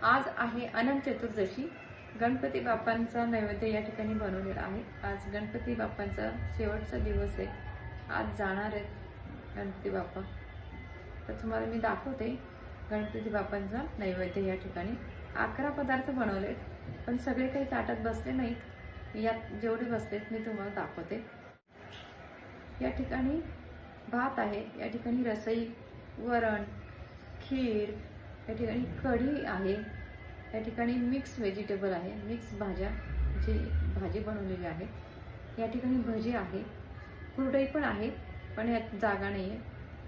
आज आहे अनंत चतुर्दशी। गणपती बाप्पांचा नैवेद्य या ठिकाणी बनवलेला आहे। आज गणपती बाप्पांचा शेवटचा दिवस आहे। आज जाणार आहेत गणपती बाप्पा। तर तुम्हाला मी दाखवते गणपती बाप्पांचा नैवेद्य। या ठिकाणी 11 पदार्थ बनवले, पण सगळे काही ताटात बसले नाहीत। यात जेवढे बसलेत मी तुम्हाला दाखवते। या ठिकाणी भात आहे, या ठिकाणी रसई, वरण, खीर, या ठिकाणी कढी आहे, या ठिकाणी मिक्स व्हेजिटेबल आहे, मिक्स भाज्या जी भाजी बनवलेली आहे। या ठिकाणी भजी आहे, कुरडई पण आहे, पण यात जागा नाही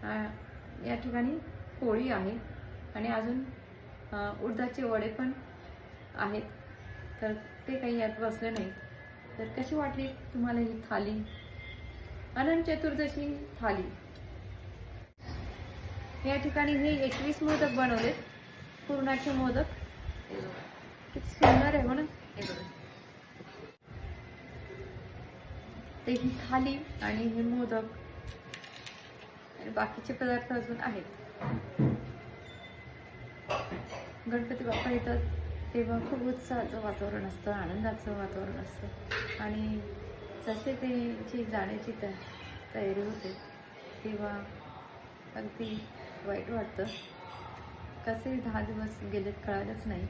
आहे। या ठिकाणी पोळी आहे आणि अजून उडदाचे वडे पण आहेत, तर ते काही यात बसले नाही। तर कशी वाटली तुम्हाला ही थाली, अनंत चतुर्दशी थाली? या ठिकाणी हे 21 मोदक बनवलेत, पुरणाचे मोदक। किती सुंदर आहे हो ना। ते ही थाली आणि हे मोदक आणि बाकीचे पदार्थ अजून आहेत। गणपती बाप्पा येतात तेव्हा खूप उत्साहाचं वातावरण असतं, आनंदाचं वातावरण असतं आणि जसे त्यांची जाण्याची तयारी होते तेव्हा अगदी वाईट वाटतं। कसे 10 दिवस गेलेत कळालंच नाही।